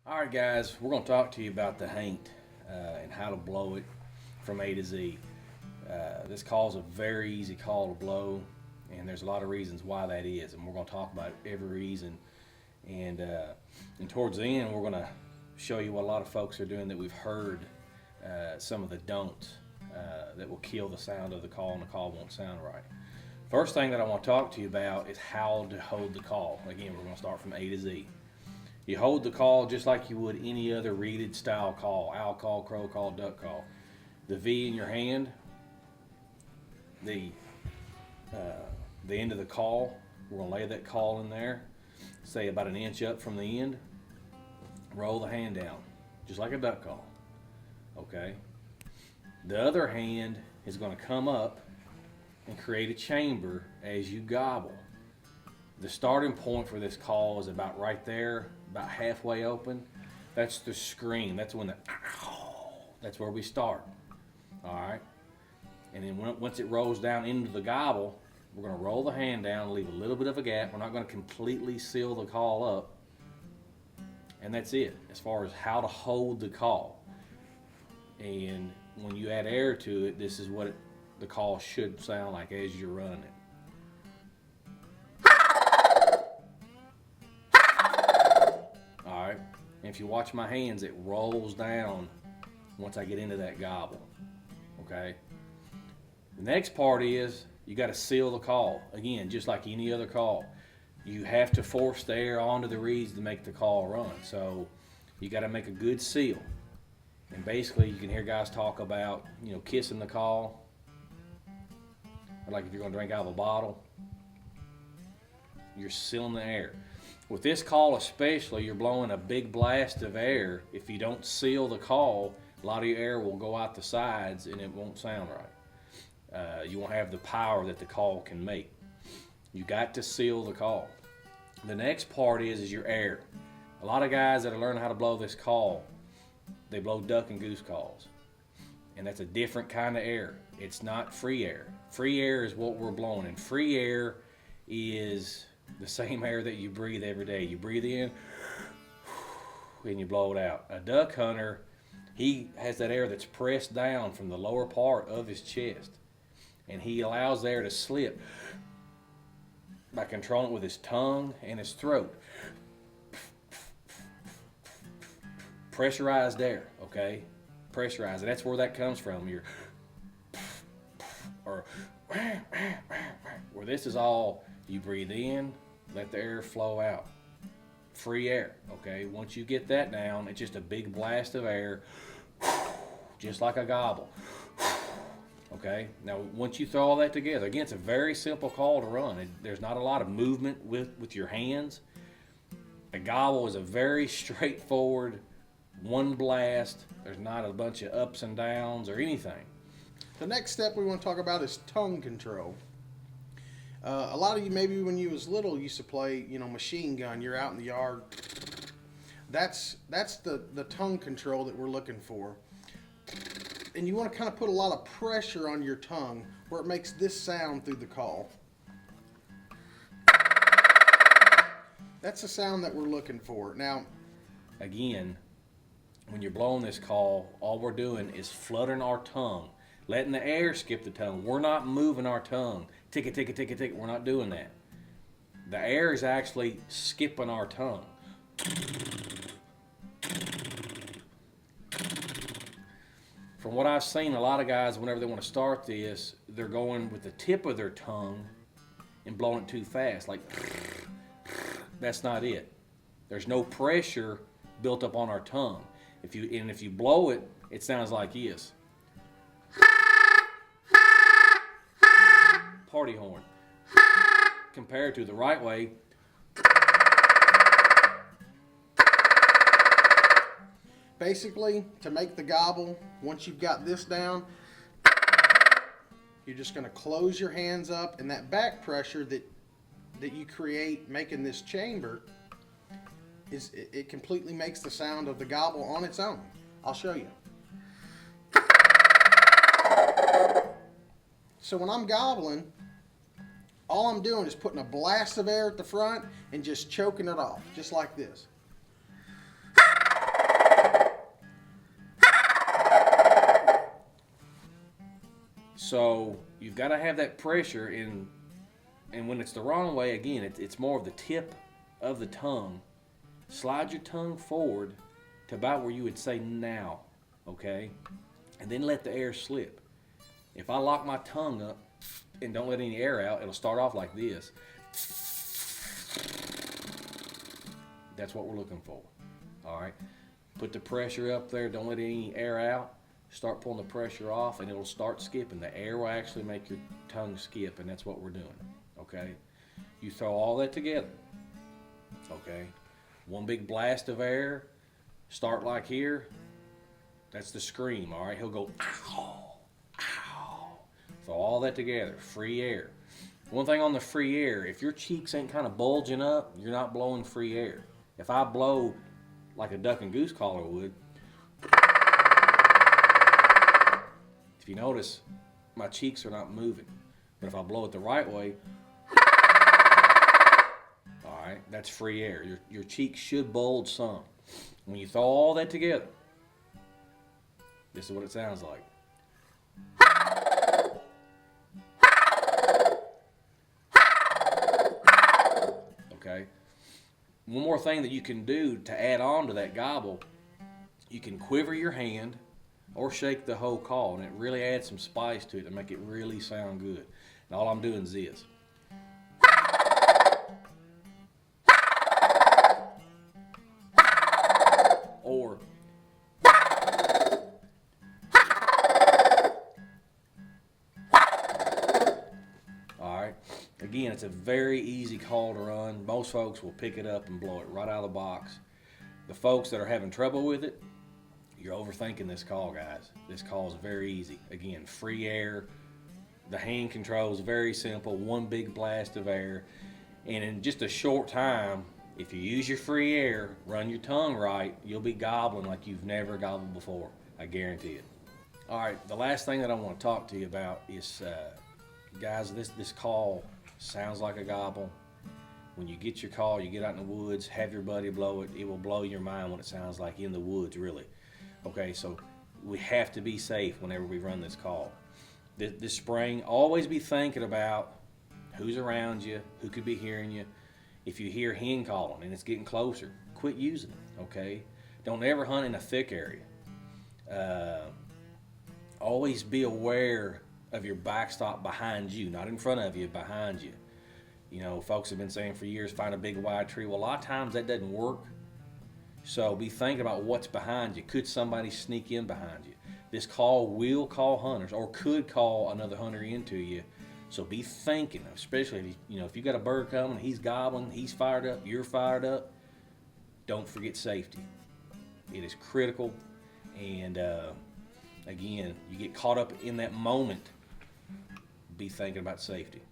All right, guys, we're going to talk to you about the Haint and how to blow it from A to Z. This call is a very easy call to blow, and there's a lot of reasons why that is, and we're going to talk about every reason. And towards the end, we're going to show you what a lot of folks are doing that we've heard some of the don'ts that will kill the sound of the call, and the call won't sound right. First thing that I want to talk to you about is how to hold the call. Again, we're going to start from A to Z. You hold the call just like you would any other reeded style call: owl call, crow call, duck call. The V in your hand, the end of the call, we're going to lay that call in there, say about an inch up from the end, roll the hand down, just like a duck call, okay? The other hand is going to come up and create a chamber as you gobble. The starting point for this call is about right there, about halfway open. That's the scream. That's when that's where we start. All right. And then once it rolls down into the gobble, we're going to roll the hand down, leave a little bit of a gap. We're not going to completely seal the call up. And that's it as far as how to hold the call. And when you add air to it, this is what the call should sound like as you're running it. And if you watch my hands, it rolls down once I get into that gobble, okay? The next part is you got to seal the call. Again, just like any other call. You have to force the air onto the reeds to make the call run. So you got to make a good seal. And basically you can hear guys talk about, kissing the call. Or like if you're going to drink out of a bottle, you're sealing the air. With this call especially, you're blowing a big blast of air. If you don't seal the call, a lot of your air will go out the sides and it won't sound right. You won't have the power that the call can make. You got to seal the call. The next part is your air. A lot of guys that are learning how to blow this call, they blow duck and goose calls. And that's a different kind of air. It's not free air. Free air is what we're blowing, and free air is the same air that you breathe every day. You breathe in and you blow it out. A duck hunter, he has that air that's pressed down from the lower part of his chest, and he allows the air to slip by controlling it with his tongue and his throat. Pressurized air, okay? Pressurized. And that's where that comes from. Or where this is all, you breathe in, let the air flow out. Free air, okay? Once you get that down, it's just a big blast of air, just like a gobble. Okay? Now, once you throw all that together, again, it's a very simple call to run. There's not a lot of movement with your hands. A gobble is a very straightforward one blast. There's not a bunch of ups and downs or anything. The next step we want to talk about is tongue control. A lot of you, maybe when you was little, used to play, machine gun. You're out in the yard. That's the tongue control that we're looking for. And you want to kind of put a lot of pressure on your tongue where it makes this sound through the call. That's the sound that we're looking for. Now, again, when you're blowing this call, all we're doing is fluttering our tongue, letting the air skip the tongue. We're not moving our tongue. Tick it, tick it, tick it, tick it. We're not doing that. The air is actually skipping our tongue. From what I've seen, a lot of guys, whenever they want to start this, they're going with the tip of their tongue and blowing it too fast. Like, that's not it. There's no pressure built up on our tongue. If you blow it, it sounds like this. Party horn. Compared to the right way. Basically, to make the gobble, once you've got this down, you're just going to close your hands up, and that back pressure that you create making this chamber, it completely makes the sound of the gobble on its own. I'll show you. So when I'm gobbling, all I'm doing is putting a blast of air at the front and just choking it off, just like this. So you've got to have that pressure in, and when it's the wrong way, again, it's more of the tip of the tongue. Slide your tongue forward to about where you would say now, okay? And then let the air slip. If I lock my tongue up and don't let any air out, it'll start off like this. That's what we're looking for, all right? Put the pressure up there, don't let any air out. Start pulling the pressure off and it'll start skipping. The air will actually make your tongue skip, and that's what we're doing, okay? You throw all that together, okay? One big blast of air, start like here. That's the scream, all right? He'll go, ow, ow. Throw all that together, free air. One thing on the free air, if your cheeks ain't kind of bulging up, you're not blowing free air. If I blow like a duck and goose caller would, if you notice, my cheeks are not moving. But if I blow it the right way, all right, that's free air. Your cheeks should bulge some. When you throw all that together, this is what it sounds like. Okay. One more thing that you can do to add on to that gobble, you can quiver your hand or shake the whole call, and it really adds some spice to it to make it really sound good. And all I'm doing is this. Or alright. Again, it's a very easy call to run. Most folks will pick it up and blow it right out of the box. The folks that are having trouble with it, you're overthinking this call, guys. This call is very easy. Again, free air. The hand control is very simple. One big blast of air. And in just a short time, if you use your free air, run your tongue right, you'll be gobbling like you've never gobbled before. I guarantee it. All right, the last thing that I want to talk to you about is, guys, this call sounds like a gobble. When you get your call, you get out in the woods, have your buddy blow it. It will blow your mind what it sounds like in the woods, really. Okay, so we have to be safe whenever we run this call. This spring, always be thinking about who's around you, who could be hearing you. If you hear hen calling and it's getting closer, quit using it, okay? Don't ever hunt in a thick area. Always be aware of your backstop behind you, not in front of you, behind you. You know, folks have been saying for years, find a big wide tree. Well, a lot of times that doesn't work. So be thinking about what's behind you. Could somebody sneak in behind you? This call will call hunters, or could call another hunter into you. So be thinking, especially if you got a bird coming, he's gobbling, he's fired up, you're fired up. Don't forget safety. It is critical. And again, you get caught up in that moment. Be thinking about safety.